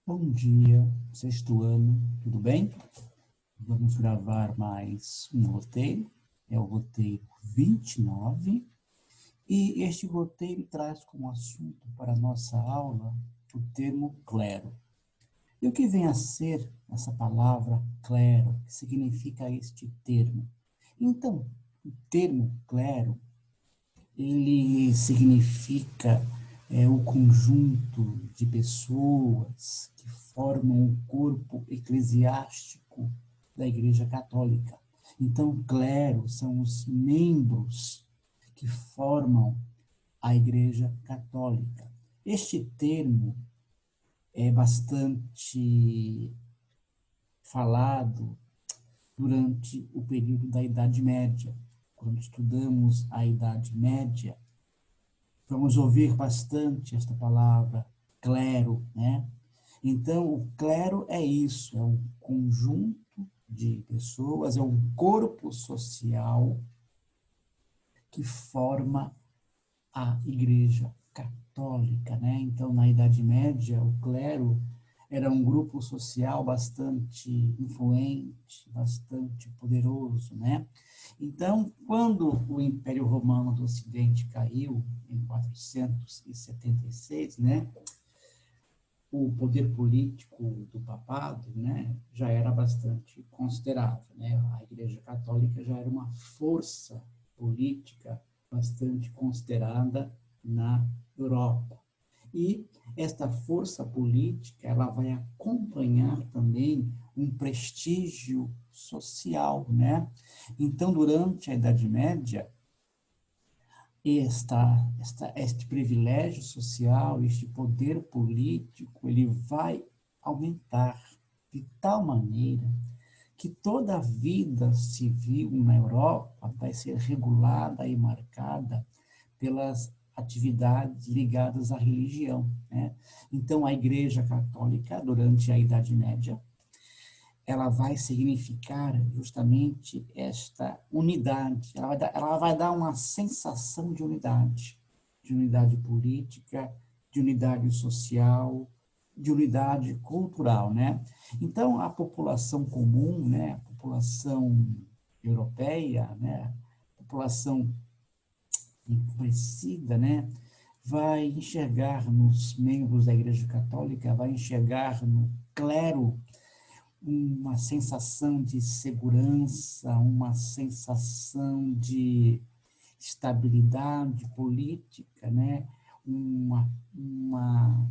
Bom dia, sexto ano, tudo bem? Vamos gravar mais um roteiro, é o roteiro 29, e este roteiro traz como assunto para a nossa aula o termo clero. E o que vem a ser essa palavra clero? Que significa este termo? Então, o termo clero, ele significa o conjunto de pessoas que formam o corpo eclesiástico da Igreja Católica. Então, clero são os membros que formam a Igreja Católica. Este termo é bastante falado durante o período da Idade Média. Quando estudamos a Idade Média, vamos ouvir bastante esta palavra, clero, né? Então, o clero é isso, é um conjunto de pessoas, é um corpo social que forma a Igreja Católica, né? Então, na Idade Média, o clero era um grupo social bastante influente, bastante poderoso, né? Então, quando o Império Romano do Ocidente caiu em 476, né? O poder político do papado, né, já era bastante considerável, né? A Igreja Católica já era uma força política bastante considerada na Europa. E esta força política, ela vai acompanhar também um prestígio social, né? Então, durante a Idade Média, este privilégio social, este poder político, ele vai aumentar de tal maneira que toda a vida civil na Europa vai ser regulada e marcada pelas atividades ligadas à religião, né? Então, a Igreja Católica, durante a Idade Média, ela vai significar justamente esta unidade. Ela vai dar uma sensação de unidade política, de unidade social, de unidade cultural, né? Então, a população comum, né, a população europeia, né, a população empobrecida, né, vai enxergar nos membros da Igreja Católica, vai enxergar no clero uma sensação de segurança, uma sensação de estabilidade política, né? Uma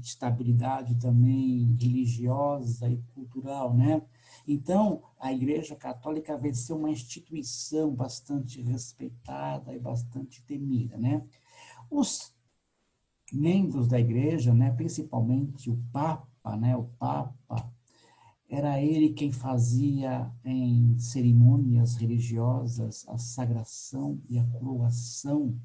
estabilidade também religiosa e cultural, né? Então, a Igreja Católica vai ser uma instituição bastante respeitada e bastante temida, né? Os membros da Igreja, né, principalmente o Papa, né, o Papa, era ele quem fazia em cerimônias religiosas a sagração e a coroação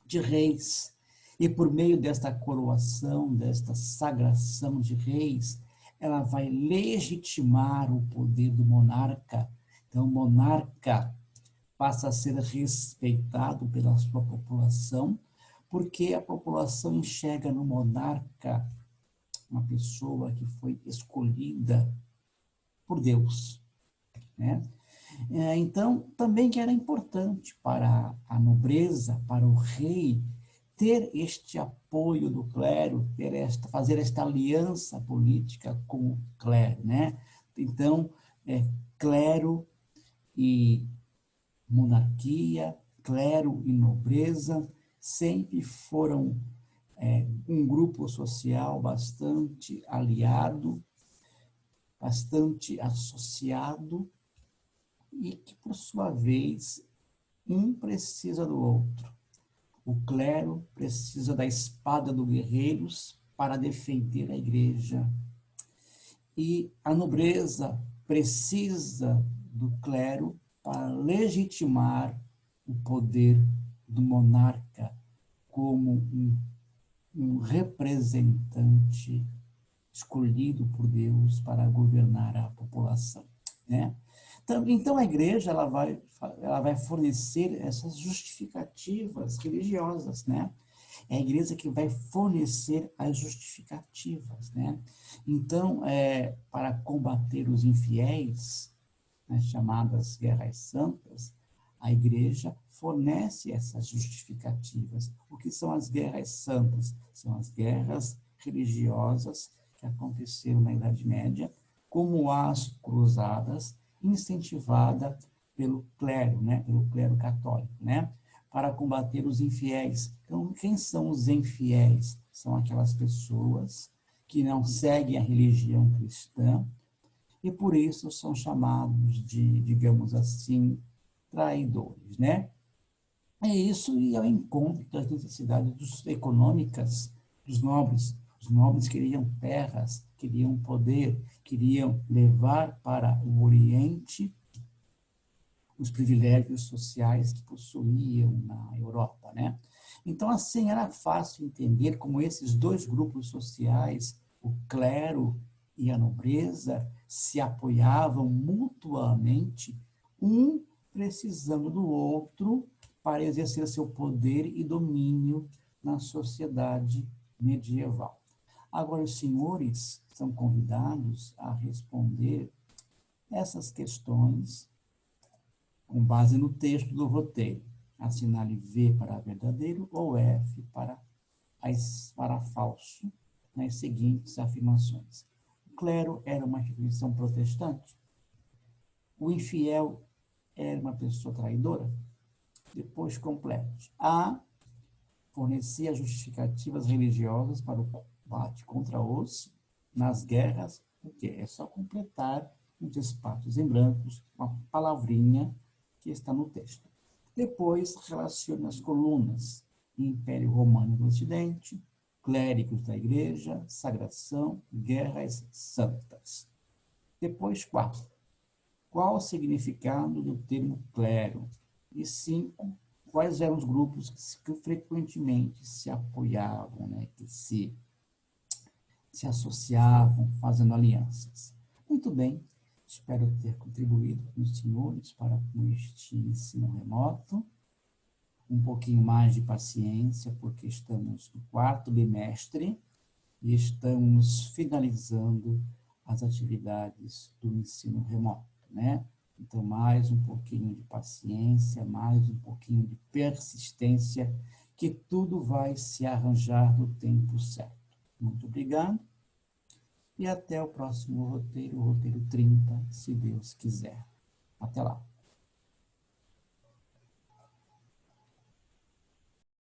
de reis. E por meio desta coroação, desta sagração de reis, ela vai legitimar o poder do monarca. Então, o monarca passa a ser respeitado pela sua população, porque a população enxerga no monarca uma pessoa que foi escolhida por Deus, né? Então, também que era importante para a nobreza, para o rei, ter este apoio do clero, fazer esta aliança política com o clero, né? Então, clero e monarquia, clero e nobreza sempre foram um grupo social bastante aliado, bastante associado e que, por sua vez, um precisa do outro. O clero precisa da espada dos guerreiros para defender a igreja. E a nobreza precisa do clero para legitimar o poder do monarca como um representante escolhido por Deus para governar a população, né? Então a igreja ela vai fornecer essas justificativas religiosas, né? É a igreja que vai fornecer as justificativas, né? Então, para combater os infiéis, nas chamadas guerras santas, a igreja fornece essas justificativas. O que são as guerras santas? São as guerras religiosas que aconteceram na Idade Média, como as cruzadas, incentivada pelo clero, né, pelo clero católico, né, para combater os infiéis. Então, quem são os infiéis? São aquelas pessoas que não seguem a religião cristã e por isso são chamados de, digamos assim, traidores, né? É isso e ao encontro das necessidades econômicas dos nobres. Os nobres queriam terras, queriam poder, queriam levar para o Oriente os privilégios sociais que possuíam na Europa, né? Então, assim, era fácil entender como esses dois grupos sociais, o clero e a nobreza, se apoiavam mutuamente, um precisando do outro para exercer seu poder e domínio na sociedade medieval. Agora, os senhores são convidados a responder essas questões com base no texto do roteiro. Assinale V para verdadeiro ou F para falso nas seguintes afirmações. O clero era uma instituição protestante. O infiel era uma pessoa traidora. Depois complete. A fornecia justificativas religiosas para o combate contra os nas guerras. O que é só completar uns espaços em brancos, uma palavrinha que está no texto. Depois, relaciona as colunas. Império Romano do Ocidente, clérigos da Igreja, sagração, guerras santas. Depois, 4. Qual o significado do termo clero? E 5. Quais eram os grupos que frequentemente se apoiavam, né, que se associavam, fazendo alianças? Muito bem. Espero ter contribuído com os senhores para com este ensino remoto. Um pouquinho mais de paciência, porque estamos no 4º bimestre e estamos finalizando as atividades do ensino remoto, né? Então, mais um pouquinho de paciência, mais um pouquinho de persistência, que tudo vai se arranjar no tempo certo. Muito obrigado. E até o próximo roteiro, o roteiro 30, se Deus quiser. Até lá.